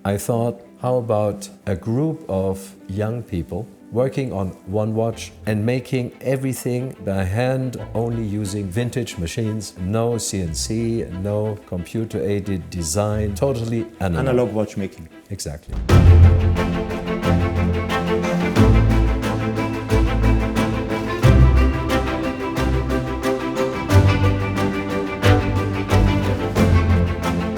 I thought, how about a group of young people working on one watch and making everything by hand, only using vintage machines, no CNC, no computer-aided design, totally analog. Analog watchmaking. Exactly.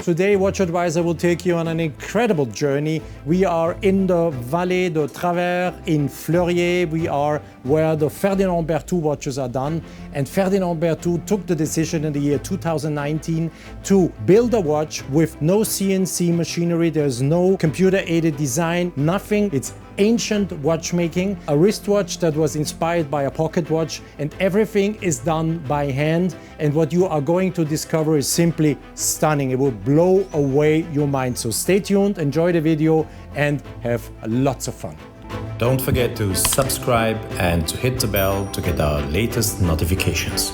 Today, WatchAdvisor will take you on an incredible journey. We are in the Vallée de Travers in Fleurier. We are where the Ferdinand Berthoud watches are done. And Ferdinand Berthoud took the decision in the year 2019 to build a watch with no CNC machinery. There's no computer-aided design, nothing. It's ancient watchmaking, a wristwatch that was inspired by a pocket watch, and everything is done by hand. And what you are going to discover is simply stunning. It will blow away your mind. So stay tuned, enjoy the video, and have lots of fun. Don't forget to subscribe and to hit the bell to get our latest notifications.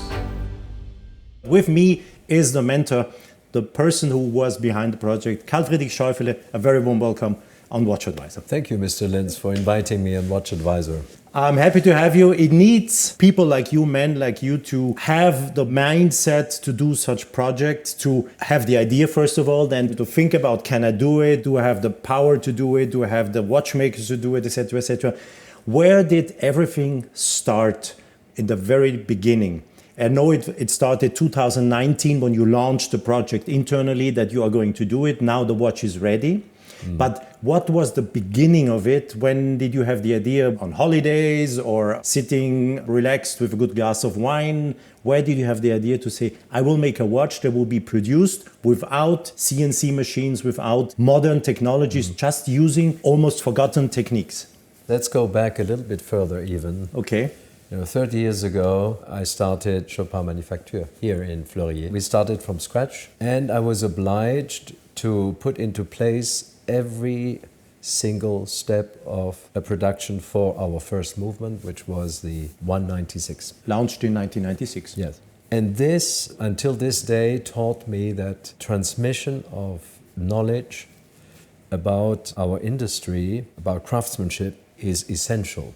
With me is the mentor, the person who was behind the project, Karl-Friedrich Scheufele. A very warm welcome on WatchAdvisor. Thank you, Mr. Linz, for inviting me on WatchAdvisor. I'm happy to have you. It needs people like you, men like you, to have the mindset to do such projects, to have the idea first of all, then to think about, can I do it? Do I have the power to do it? Do I have the watchmakers to do it, etc., etc. Where did everything start in the very beginning? I know it started 2019 when you launched the project internally that you are going to do it. Now the watch is ready. But what was the beginning of it? When did you have the idea? On holidays or sitting relaxed with a good glass of wine? Where did you have the idea to say, I will make a watch that will be produced without CNC machines, without modern technologies, just using almost forgotten techniques? Let's go back a little bit further even. Okay. 30 years ago, I started Chopard manufacture here in Fleurier. We started from scratch, and I was obliged to put into place every single step of a production for our first movement, which was the 196. Launched in 1996. Yes. And this, until this day, taught me that transmission of knowledge about our industry, about craftsmanship, is essential.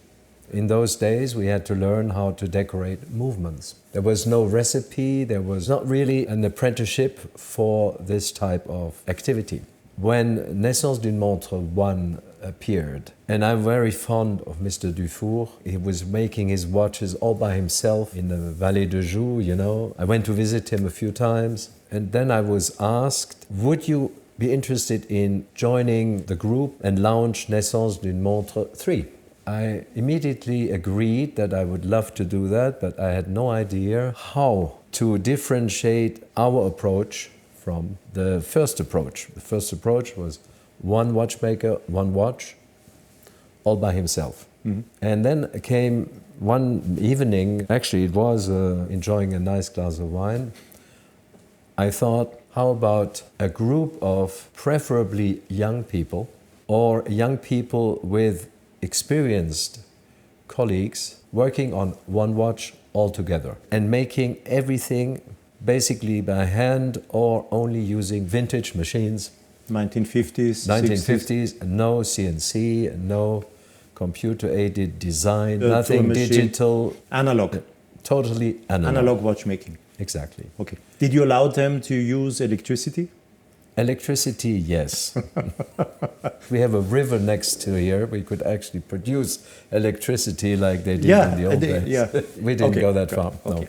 In those days, we had to learn how to decorate movements. There was no recipe, there was not really an apprenticeship for this type of activity. When Naissance d'une Montre 1 appeared, and I'm very fond of Mr. Dufour, he was making his watches all by himself in the Vallée de Joux, you know. I went to visit him a few times, and then I was asked, would you be interested in joining the group and launch Naissance d'une Montre 3? I immediately agreed that I would love to do that, but I had no idea how to differentiate our approach from the first approach. The first approach was one watchmaker, one watch, all by himself. Mm-hmm. And then came one evening, actually it was enjoying a nice glass of wine. I thought, how about a group of preferably young people or young people with experienced colleagues working on one watch all together and making everything basically by hand or only using vintage machines. 1950s, 1950s, 60s. No CNC, no computer-aided design, nothing digital. Analog. Totally analog. Analog watchmaking. Exactly. Okay. Did you allow them to use electricity? Electricity, yes. We have a river next to here. We could actually produce electricity like they did in the old days. Yeah. We didn't go that far. Okay. No.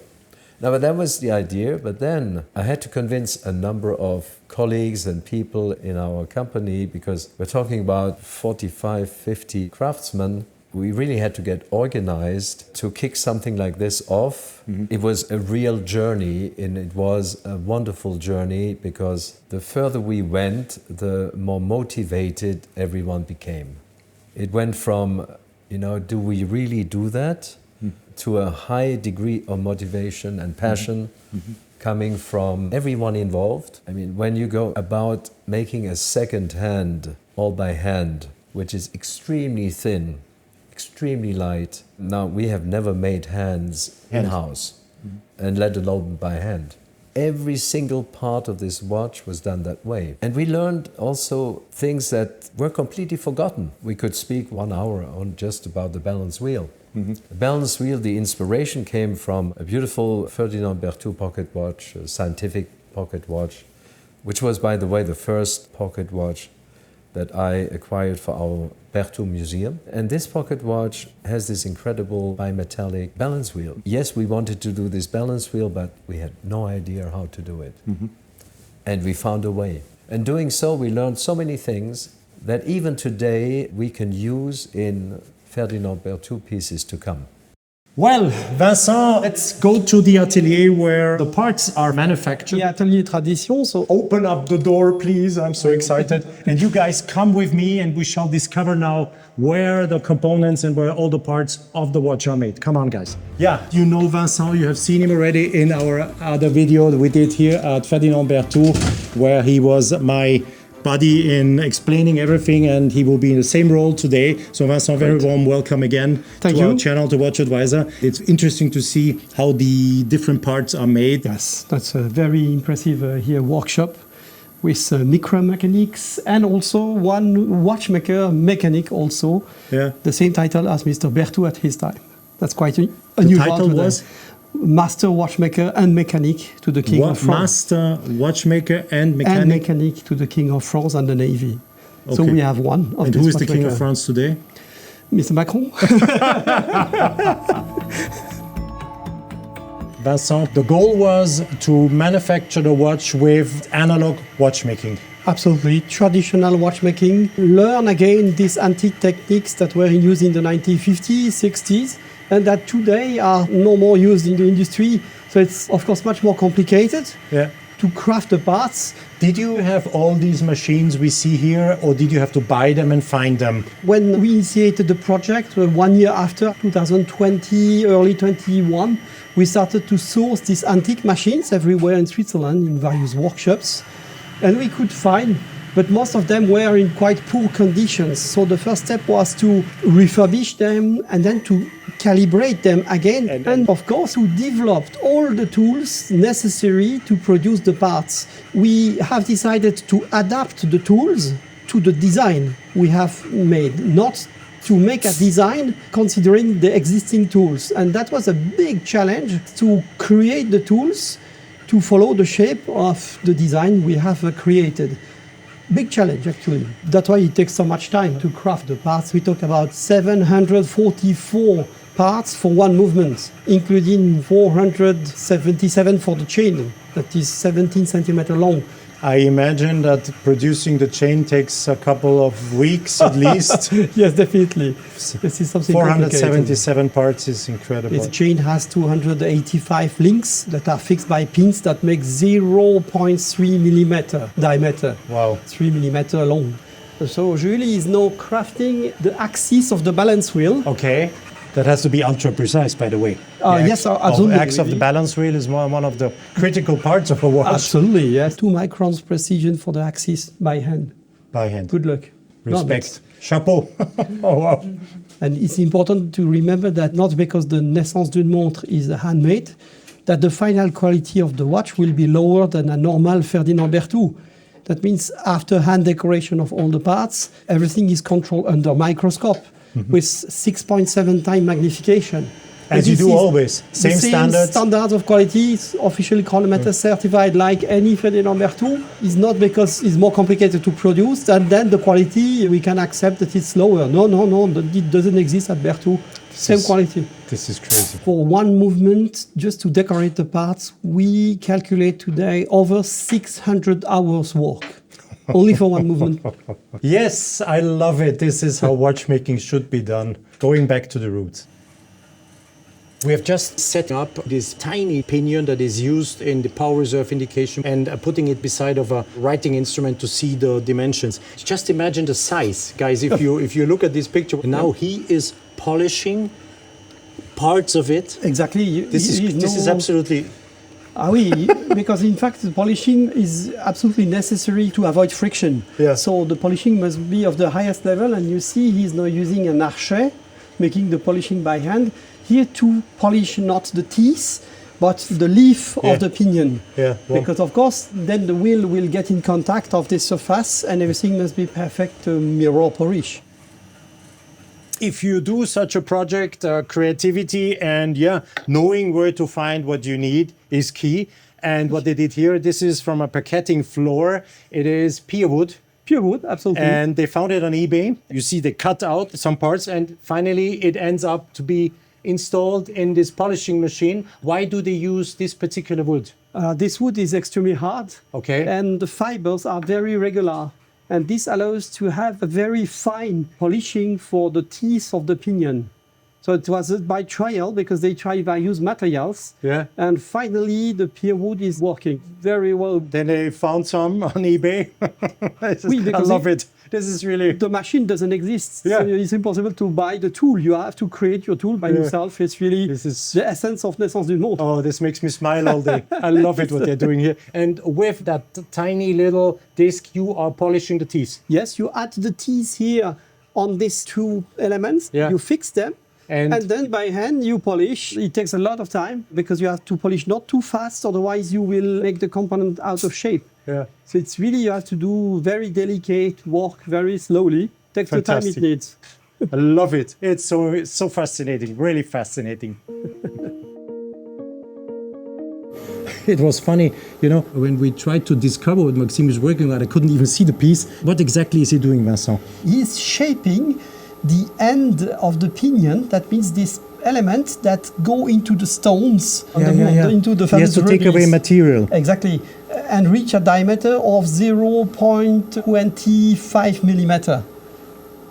No, but that was the idea. But then I had to convince a number of colleagues and people in our company, because we're talking about 45, 50 craftsmen. We really had to get organized to kick something like this off. Mm-hmm. It was a real journey, and it was a wonderful journey, because the further we went, the more motivated everyone became. It went from, do we really do that? To a high degree of motivation and passion coming from everyone involved. I mean, when you go about making a second hand, all by hand, which is extremely thin, extremely light. Now, we have never made hands in-house, and let alone by hand. every single part of this watch was done that way. And we learned also things that were completely forgotten. We could speak 1 hour on just about the balance wheel. The balance wheel, the inspiration came from a beautiful Ferdinand Berthoud pocket watch, a scientific pocket watch, which was, by the way, the first pocket watch that I acquired for our Berthoud museum. And this pocket watch has this incredible bimetallic balance wheel. Yes, we wanted to do this balance wheel, but we had no idea how to do it. And we found a way. And doing so, we learned so many things that even today we can use in Ferdinand Berthoud pieces to come. Well, Vincent, let's go to the atelier where the parts are manufactured. The atelier tradition, so Open up the door, please. I'm so excited. And you guys come with me and we shall discover now where the components and where all the parts of the watch are made. Come on, guys. Yeah, you know Vincent, you have seen him already in our other video that we did here at Ferdinand Berthoud, where he was my buddy in explaining everything, and he will be in the same role today. So Vincent, very warm welcome again Thank to you. our channel, to WatchAdvisor. It's interesting to see how the different parts are made. yes, that's a very impressive here workshop with micro mechanics and also one watchmaker mechanic also. Yeah. The same title as Mr. Berthoud at his time. That's quite a The new title part was? Master Watchmaker and Mechanic to the King of France. Master watchmaker and And mechanic. mechanic to the King of France and the Navy. So Okay. we have one of And this who is the King of watchmaker. France today? Mr. Macron. Vincent, the goal was to manufacture the watch with analog watchmaking. Absolutely. Traditional watchmaking. Learn again these antique techniques that were in use in the 1950s, 60s, and that today are no more used in the industry. So it's, of course, much more complicated Yeah. to craft the parts. Did you have all these machines we see here, or did you have to buy them and find them? When we initiated the project, 1 year after, 2020, early 21, we started to source these antique machines everywhere in Switzerland in various workshops. And we could find, but most of them were in quite poor conditions. So the first step was to refurbish them and then to calibrate them again. And of course, we developed all the tools necessary to produce the parts. We have decided to adapt the tools to the design we have made, not to make a design considering the existing tools. And that was a big challenge, to create the tools to follow the shape of the design we have created. Big challenge, actually. That's why it takes so much time to craft the parts. We talk about 744 parts for one movement, including 477 for the chain, that is 17 centimeters long. I imagine that producing the chain takes a couple of weeks at least. Yes, definitely. This is something complicated. 477 parts is incredible. Its chain has 285 links that are fixed by pins that make 0.3 millimeter diameter. Wow. 3 millimeter long. So Julie is now crafting the axis of the balance wheel. Okay. That has to be ultra precise, by the way. Yes, absolutely. The axis of the balance wheel is one of the critical parts of a watch. Absolutely, yes. 2 microns precision for the axis by hand. By hand. Good luck. Respect. Chapeau. Oh, wow. And it's important to remember that not because the Naissance d'une Montre is handmade, that the final quality of the watch will be lower than a normal Ferdinand Berthoud. That means after hand decoration of all the parts, everything is controlled under microscope with 6.7 times magnification. As you do always. Same standards. Standards of quality, it's officially chronometer certified like any Ferdinand Berthoud. It's not because it's more complicated to produce, and then the quality, we can accept that it's lower. No, it doesn't exist at Berthoud. Same quality. This is crazy. For one movement, just to decorate the parts, we calculate today over 600 hours work. Only for one movement. Yes, I love it. This is how watchmaking should be done. Going back to the roots. We have just set up this tiny pinion that is used in the power reserve indication and putting it beside of a writing instrument to see the dimensions. Just imagine the size, guys. If you look at this picture, now he is polishing parts of it. Exactly. This is absolutely. Oui, because in fact the polishing is absolutely necessary to avoid friction. Yeah. So the polishing must be of the highest level, and you see he's now using an archet, making the polishing by hand. Here to polish not the teeth, but the leaf Yeah. of the pinion. Yeah, well- Because of course, then the wheel will get in contact of this surface, and everything must be perfect mirror polish. If you do such a project, creativity and knowing where to find what you need is key. And what they did here, this is from a parquetting floor. It is pear wood. Pure wood, absolutely. And they found it on eBay. You see they cut out some parts and finally it ends up to be installed in this polishing machine. Why do they use this particular wood? This wood is extremely hard, Okay. and the fibers are very regular. And this allows to have a very fine polishing for the teeth of the pinion. So it was by trial because they tried various materials. Yeah. And finally, the pear wood is working very well. Then they found some on eBay. I because love it. This is really... The machine doesn't exist. Yeah. So it's impossible to buy the tool. You have to create your tool by yourself. It's really This is- the essence of Naissance du Montre. Oh, this makes me smile all day. I love it what they're doing here. And with that tiny little disc, you are polishing the teeth. Yes, you add the teeth here on these two elements. Yeah. You fix them. And- And then by hand you polish. It takes a lot of time because you have to polish not too fast, otherwise you will make the component out of shape. Yeah. So it's really, you have to do very delicate work very slowly. Takes the time it Fantastic. needs. I love it. It's so fascinating, really fascinating. It was funny, when we tried to discover what Maxime was working on, I couldn't even see the piece. What exactly is he doing, Vincent? He's shaping the end of the pinion. That means these elements that go into the stones, into the He has to take away rubies. material. Exactly. And reach a diameter of 0.25 millimeter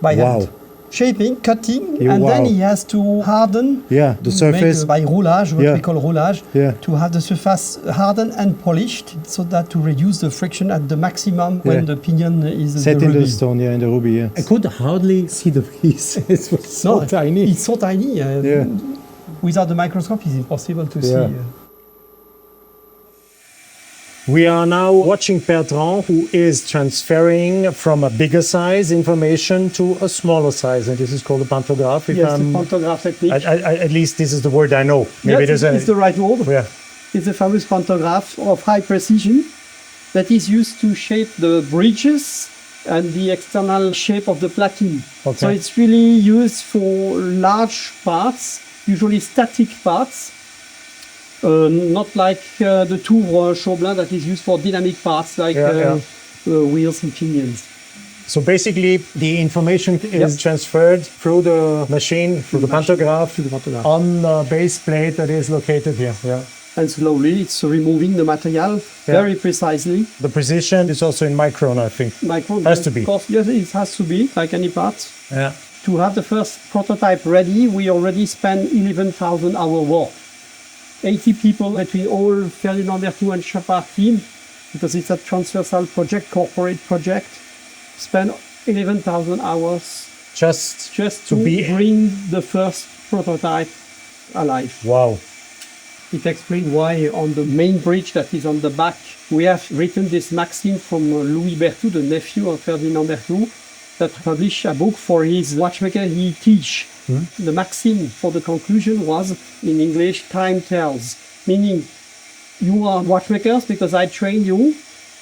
by hand. Wow. Shaping, cutting, Yeah, and then wow. he has to harden. Yeah, the surface. Make, by roulage, what Yeah. we call roulage, Yeah. to have the surface hardened and polished, so that to reduce the friction at the maximum when Yeah. the pinion is Set in the ruby. stone, in the ruby, yeah. I could hardly see the piece. It was so No, tiny. It's so tiny. Yeah. Without the microscope, it's impossible to see. Yeah. We are now watching Bertrand, who is transferring from a bigger size information to a smaller size, and this is called a pantograph. If Yes, I'm- the pantograph technique. at least this is the word I know. Maybe Yes, there's a... it's the right word. Yeah. It's a famous pantograph of high precision that is used to shape the bridges and the external shape of the plating. Okay. So it's really used for large parts, usually static parts, not like the Tour Chopard that is used for dynamic parts like wheels and pinions. So basically, the information is transferred through the machine, through the pantograph, on the base plate that is located here. Yeah. And slowly it's removing the material very precisely. The precision is also in micron, I think. Micron, Has to be. Of course, yes, it has to be, like any part. Yeah. To have the first prototype ready, we already spent 11,000 hours work. 80 people between all Ferdinand Berthoud and Chopard team, because it's a transversal project, corporate project, spent 11,000 hours Just to be... bring the first prototype alive. Wow. It explains why on the main bridge that is on the back, we have written this maxim from Louis Berthoud, the nephew of Ferdinand Berthoud, that published a book for his watchmaker he teach. The maxim for the conclusion was, in English, time tells, meaning you are watchmakers because I trained you,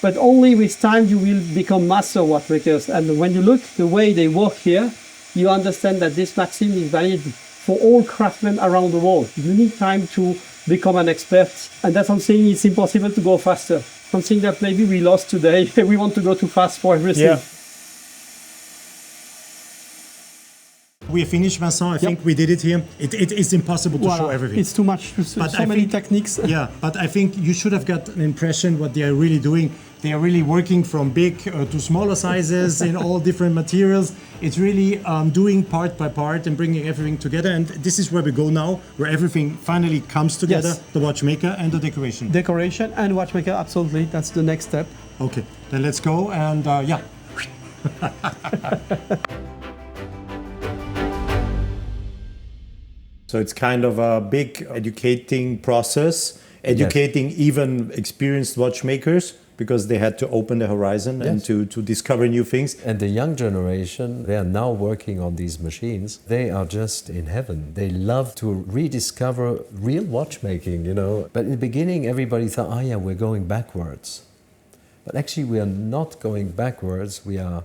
but only with time you will become master watchmakers. And when you look the way they work here, you understand that this maxim is valid for all craftsmen around the world. You need time to become an expert, and that's something it's impossible to go faster. Something that maybe we lost today. We want to go too fast for everything. Yeah. We finished, Vincent. I think we did it here. It is impossible to show everything. It's too much, so many techniques. Yeah, but I think you should have got an impression what they are really doing. They are really working from big to smaller sizes in all different materials. It's really doing part by part and bringing everything together. And this is where we go now, where everything finally comes together, Yes. the watchmaker and the decoration. Decoration and watchmaker, absolutely. That's the next step. Okay, then let's go and yeah. So it's kind of a big educating process, educating even experienced watchmakers because they had to open the horizon and to discover new things. And the young generation, they are now working on these machines. They are just in heaven. They love to rediscover real watchmaking, you know. But in the beginning, everybody thought, oh yeah, we're going backwards. But actually, we are not going backwards. We are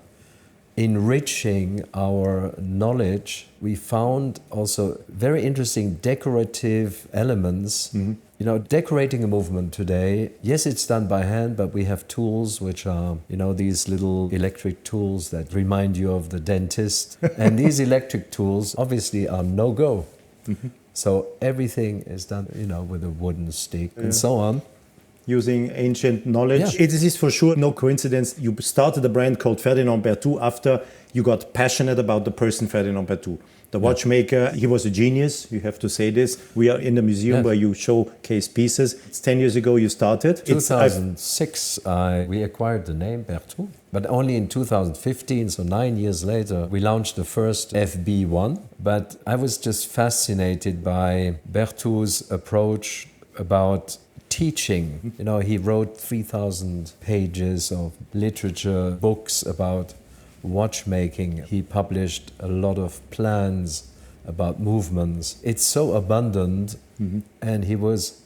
enriching our knowledge. We found also very interesting decorative elements. You know, decorating a movement today, yes, it's done by hand, but we have tools which are, you know, these little electric tools that remind you of the dentist. And these electric tools obviously are no-go. So everything is done, you know, with a wooden stick and so on. Using ancient knowledge. Yeah. It is for sure no coincidence. You started a brand called Ferdinand Berthoud after you got passionate about the person Ferdinand Berthoud. The watchmaker, he was a genius, you have to say this. We are in the museum where you showcase pieces. It's 10 years ago you started. 2006, we acquired the name Berthoud, but only in 2015, so 9 years later, we launched the first FB1. But I was just fascinated by Berthoud's approach about teaching. You know, he wrote 3,000 pages of literature, books about watchmaking. He published a lot of plans about movements. It's so abundant, and he was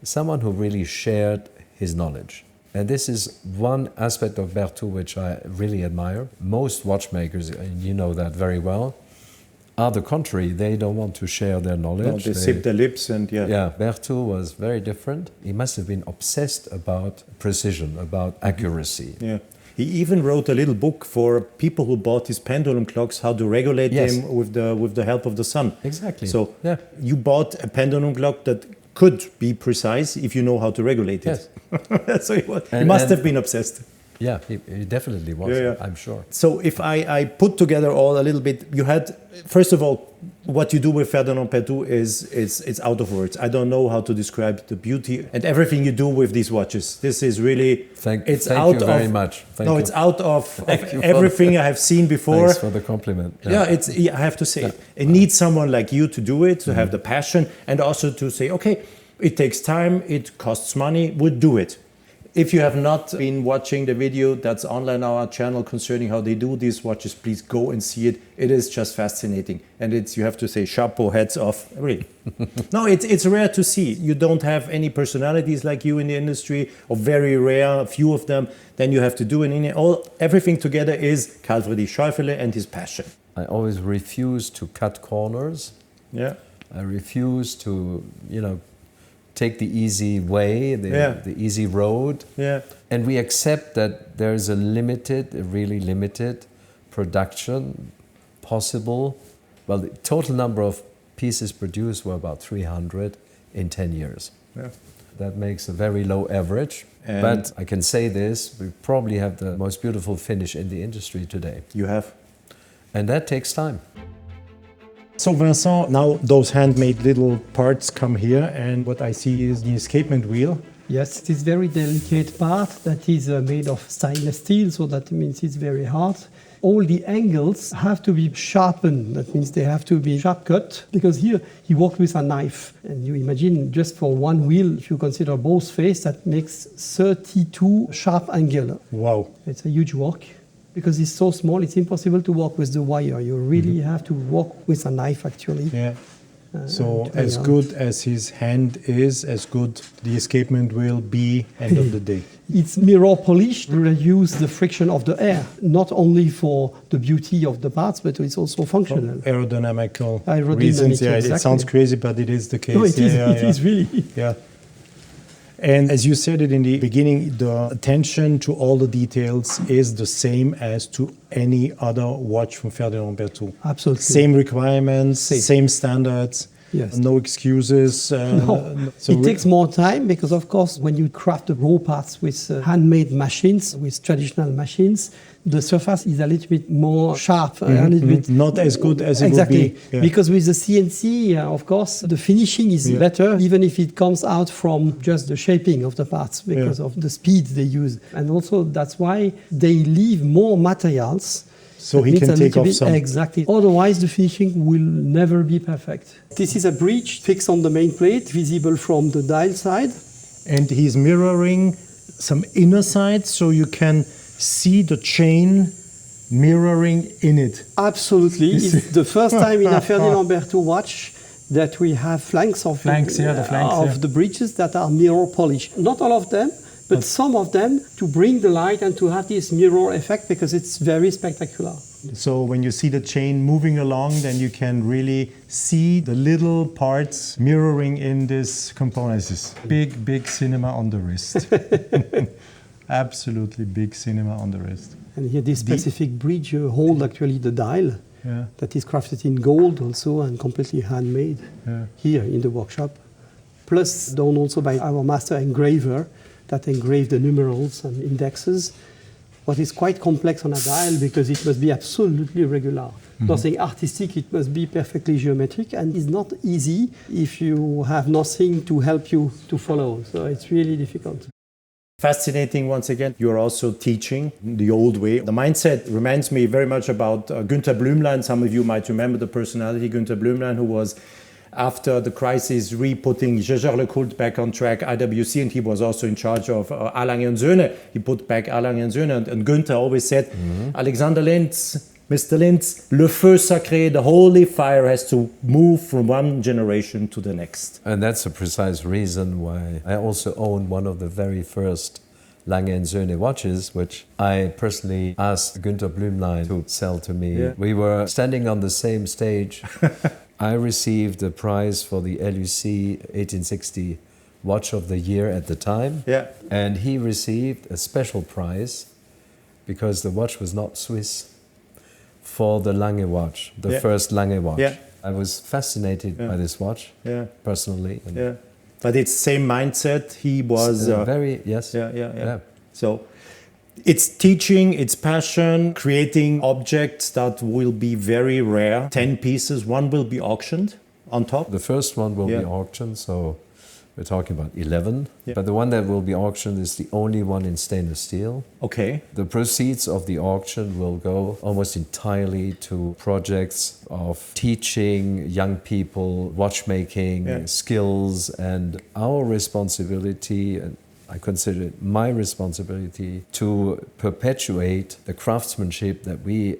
someone who really shared his knowledge. And this is one aspect of Berthoud which I really admire. Most watchmakers, and you know that very well, are the contrary. They don't want to share their knowledge. No, they zip their lips and Yeah, Berthoud was very different. He must have been obsessed about precision, about accuracy. Yeah. He even wrote a little book for people who bought his pendulum clocks, how to regulate them with the help of the sun. Exactly. So you bought a pendulum clock that could be precise if you know how to regulate it. Yes. So he must have been obsessed. Yeah, he definitely was, I'm sure. So if I put together all a little bit, you had, first of all, what you do with Ferdinand Berthoud is it's out of words. I don't know how to describe the beauty and everything you do with these watches. This is really, thank you very much. It's out of everything I have seen before. Thanks for the compliment. I have to say, it needs someone like you to do it, to have the passion, and also to say, okay, it takes time, it costs money, we'll do it. If you have not been watching the video that's online on our channel concerning how they do these watches, please go and see it. It is just fascinating. And you have to say chapeau, hats off, really. No, it's rare to see. You don't have any personalities like you in the industry, or very rare, a few of them. Then you have to do it. Everything together is Karl-Friedrich Scheufele and his passion. I always refuse to cut corners. Yeah. I refuse to, take the easy way, the easy road. Yeah. And we accept that there is a really limited production possible. Well, the total number of pieces produced were about 300 in 10 years. Yeah. That makes a very low average. But I can say this, we probably have the most beautiful finish in the industry today. You have. And that takes time. So Vincent, now those handmade little parts come here, and what I see is the escapement wheel. Yes, this very delicate part that is made of stainless steel, so that means it's very hard. All the angles have to be sharpened, that means they have to be sharp cut, because here he worked with a knife. And you imagine just for one wheel, if you consider both faces, that makes 32 sharp angles. Wow. It's a huge work. Because it's so small, it's impossible to work with the wire. You really have to work with a knife, actually. Yeah. So as good as his hand is, as good the escapement will be end of the day. It's mirror polish to reduce the friction of the air, not only for the beauty of the parts, but it's also functional. Aerodynamical reasons. Yeah, exactly. It sounds crazy, but it is the case. No, it is really. Yeah. And as you said it in the beginning, the attention to all the details is the same as to any other watch from Ferdinand Berthoud. Absolutely. Same requirements, same standards, no excuses. No. It takes more time because, of course, when you craft the raw parts with handmade machines, with traditional machines, the surface is a little bit more sharp, a little bit not as good as it would be. Yeah. Because with the CNC, of course, the finishing is better, even if it comes out from just the shaping of the parts because of the speed they use. And also that's why they leave more materials. So he can take off some. Exactly. Otherwise, the finishing will never be perfect. This is a breech fixed on the main plate, visible from the dial side. And he's mirroring some inner sights so you can see the chain mirroring in it. Absolutely. It's the first time in a Ferdinand Berthoud watch that we have flanks of the bridges that are mirror polished. Not all of them, but some of them to bring the light and to have this mirror effect because it's very spectacular. So when you see the chain moving along, then you can really see the little parts mirroring in this component. This big, big cinema on the wrist. Absolutely big cinema on the wrist. And here this specific bridge hold actually the dial that is crafted in gold also and completely handmade here in the workshop. Plus done also by our master engraver that engraved the numerals and indexes. What is quite complex on a dial because it must be absolutely regular. Nothing artistic, it must be perfectly geometric and it's not easy if you have nothing to help you to follow. So it's really difficult. Fascinating once again. You're also teaching the old way. The mindset reminds me very much about Günther Blümlein. Some of you might remember the personality Günther Blümlein, who was after the crisis re-putting Jaeger-LeCoultre back on track, IWC, and he was also in charge of Erlangen & Söhne. He put back Erlangen & Söhne and Günther always said, Alexander Linz, Mr. Linz, le feu sacré, the holy fire has to move from one generation to the next. And that's a precise reason why I also own one of the very first Lange & Söhne watches, which I personally asked Günther Blümlein to sell to me. Yeah. We were standing on the same stage. I received the prize for the LUC 1860 Watch of the Year at the time. Yeah. And he received a special prize because the watch was not Swiss for the Lange watch, the first Lange watch. Yeah. I was fascinated by this watch personally. And but it's same mindset. He was very, yes. Yeah. So it's teaching, it's passion, creating objects that will be very rare. 10 pieces, one will be auctioned on top. The first one will be auctioned, so we're talking about 11. Yeah. But the one that will be auctioned is the only one in stainless steel. Okay. The proceeds of the auction will go almost entirely to projects of teaching young people watchmaking skills, and our responsibility, and I consider it my responsibility, to perpetuate the craftsmanship that we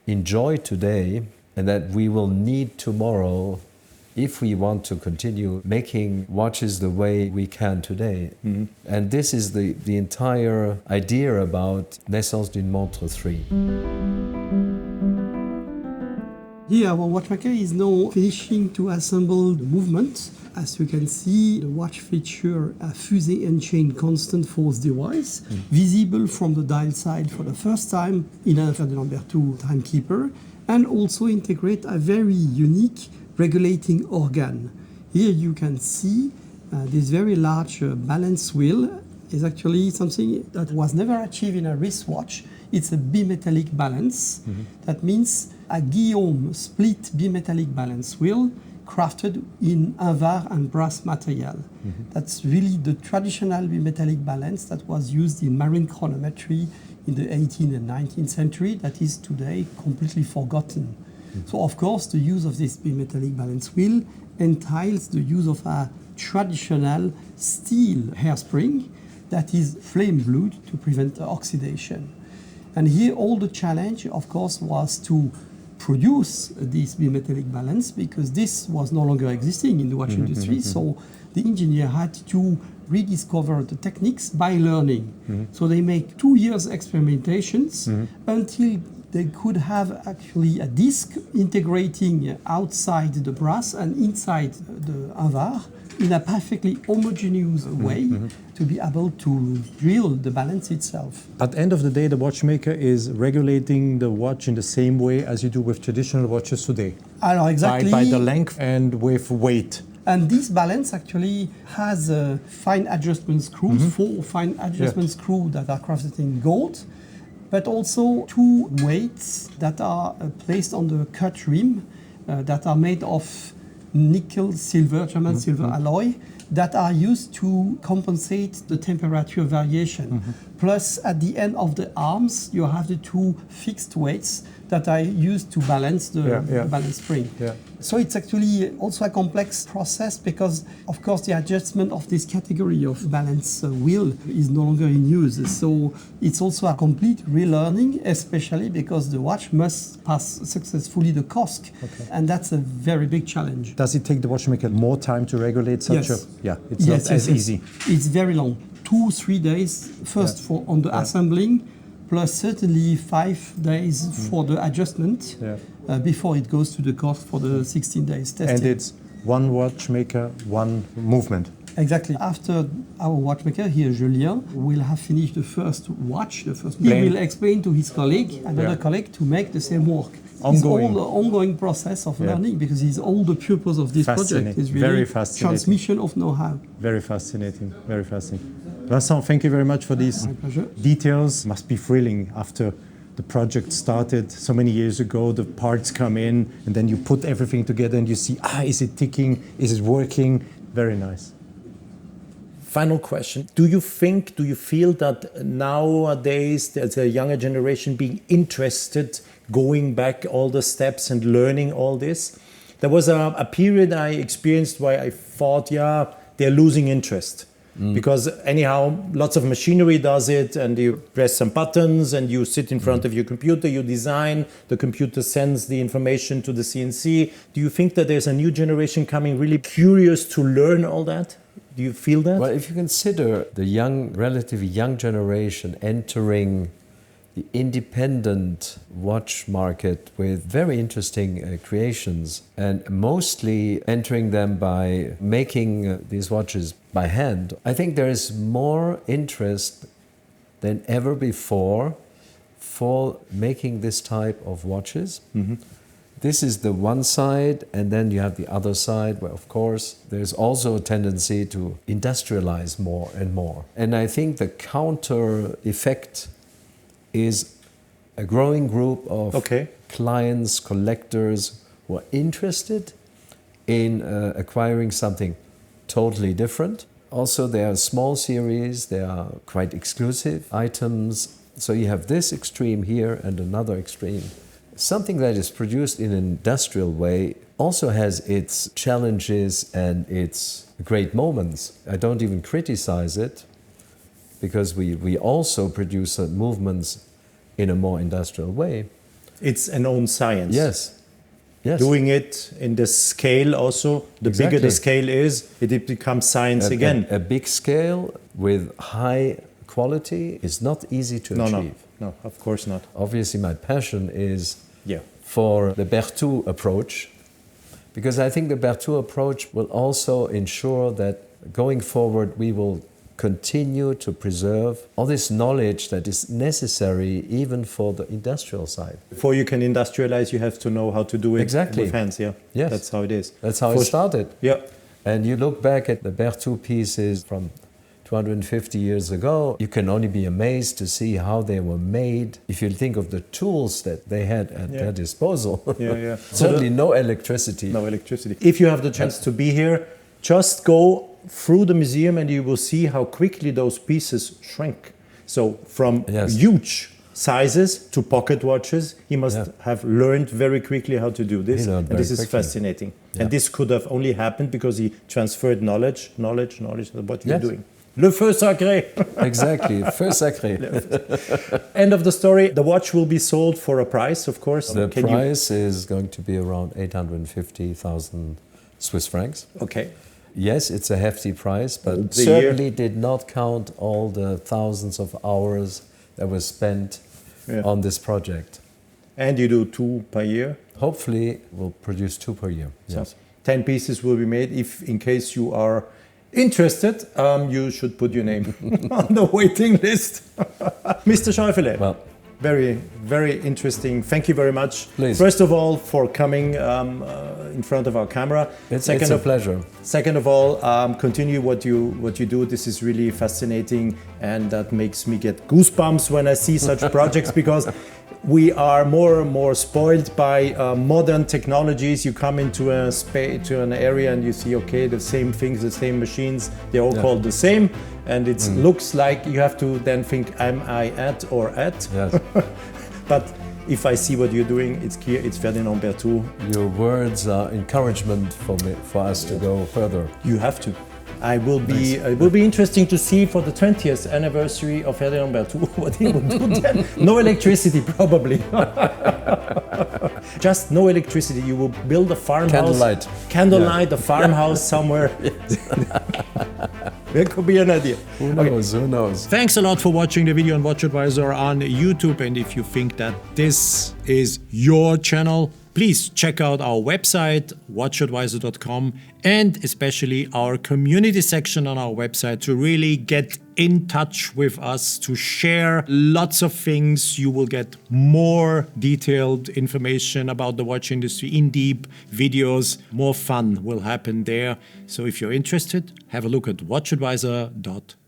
enjoy today and that we will need tomorrow if we want to continue making watches the way we can today. Mm-hmm. And this is the entire idea about Naissance d'une Montre 3. Here our watchmaker is now finishing to assemble the movement. As you can see, the watch features a Fusee-and-chain constant force device, visible from the dial side for the first time in a Ferdinand Berthoud timekeeper, and also integrate a very unique regulating organ. Here you can see this very large balance wheel is actually something that was never achieved in a wristwatch. It's a bimetallic balance. Mm-hmm. That means a Guillaume split bimetallic balance wheel crafted in invar and brass material. Mm-hmm. That's really the traditional bimetallic balance that was used in marine chronometry in the 18th and 19th century that is today completely forgotten. So of course the use of this bimetallic balance wheel entails the use of a traditional steel hairspring that is flame blued to prevent oxidation. And here all the challenge of course was to produce this bimetallic balance because this was no longer existing in the watch industry. So the engineer had to rediscover the techniques by learning. So they make 2 years experimentations until they could have actually a disc integrating outside the brass and inside the invar in a perfectly homogeneous way to be able to drill the balance itself. At the end of the day, the watchmaker is regulating the watch in the same way as you do with traditional watches today. Alors, exactly. By the length and with weight. And this balance actually has fine adjustment screws, 4 fine adjustment screws that are crafted in gold, but also 2 weights that are placed on the cut rim that are made of nickel silver, German silver alloy, that are used to compensate the temperature variation. Plus, at the end of the arms, you have the 2 fixed weights that I use to balance the Yeah. balance spring. Yeah. So it's actually also a complex process because, of course, the adjustment of this category of balance wheel is no longer in use. So it's also a complete relearning, especially because the watch must pass successfully the COSC. And that's a very big challenge. Does it take the watchmaker more time to regulate such Yes. It's not as easy. It's very long. 2-3 days first for on the assembling, plus certainly 5 days for the adjustment before it goes to the cost for the 16 days testing. And it's one watchmaker, one movement. Exactly. After our watchmaker here, Julien, will have finished the first watch, he will explain to his colleague, another colleague, to make the same work. Ongoing. It's all the ongoing process of learning because it's all the purpose of this project is really Very fascinating. transmission of know-how. Very fascinating, very fascinating. Vincent, thank you very much for these My pleasure. details. Must be thrilling after the project started so many years ago, the parts come in and then you put everything together and you see, is it ticking, is it working? Very nice. Final question. Do you feel that nowadays there's a younger generation being interested, going back all the steps and learning all this? There was a period I experienced where I thought, they're losing interest. Because anyhow, lots of machinery does it and you press some buttons and you sit in front of your computer, you design, the computer sends the information to the CNC. Do you think that there's a new generation coming really curious to learn all that? Do you feel that? Well, if you consider the relatively young generation entering the independent watch market with very interesting creations and mostly entering them by making these watches by hand, I think there is more interest than ever before for making this type of watches. This is the one side, and then you have the other side where, of course, there's also a tendency to industrialize more and more. And I think the counter effect is a growing group of clients, collectors who are interested in acquiring something totally different. Also, there are small series, they are quite exclusive items. So you have this extreme here and another extreme. Something that is produced in an industrial way also has its challenges and its great moments. I don't even criticize it because we also produce movements in a more industrial way. It's an own science. Yes. Doing it in the scale also, the bigger the scale is, it becomes science again. A big scale with high quality is not easy to achieve. No, of course not. Obviously, my passion is for the Berthoud approach, because I think the Berthoud approach will also ensure that going forward we will continue to preserve all this knowledge that is necessary even for the industrial side. Before you can industrialize, you have to know how to do it with hands. Yes. That's how it is. That's how it started. Yeah. And you look back at the Berthoud pieces from 250 years ago, you can only be amazed to see how they were made. If you think of the tools that they had at their disposal, certainly no electricity. No electricity. If you have the chance to be here, just go through the museum and you will see how quickly those pieces shrink. So from huge sizes to pocket watches, he must have learned very quickly how to do this. And this is fascinating. And this could have only happened because he transferred knowledge of what you're doing. Le feu sacré. Exactly, feu sacré. End of the story. The watch will be sold for a price, of course. The price is going to be around 850,000 Swiss francs. Okay. Yes, it's a hefty price, but certainly did not count all the thousands of hours that were spent on this project. And you do 2 per year? Hopefully, we'll produce 2 per year. Yes. 10 pieces will be made. If, in case you are interested, you should put your name on the waiting list. Mr. Scheufele. Well, very, very interesting. Thank you very much. Please. First of all, for coming in front of our camera. It's a pleasure. Second of all, continue what you do. This is really fascinating, and that makes me get goosebumps when I see such projects, because we are more and more spoiled by modern technologies. You come into a space, to an area, and you see, okay, the same things, the same machines, they're all called the same, and it looks like you have to then think, am I at or at? Yes. But if I see what you're doing, it's clear it's Ferdinand Berthoud. Your words are encouragement for us to go further. You have to. It will be interesting to see for the 20th anniversary of Ferdinand Berthoud what he will do then. No electricity, probably. Just no electricity. You will build a farmhouse. Candlelight, a farmhouse somewhere. That could be an idea. Who knows? Who knows? Thanks a lot for watching the video on WatchAdvisor on YouTube. And if you think that this is your channel, please check out our website, watchadvisor.com, and especially our community section on our website to really get in touch with us, to share lots of things. You will get more detailed information about the watch industry, in-depth videos. More fun will happen there. So if you're interested, have a look at watchadvisor.com.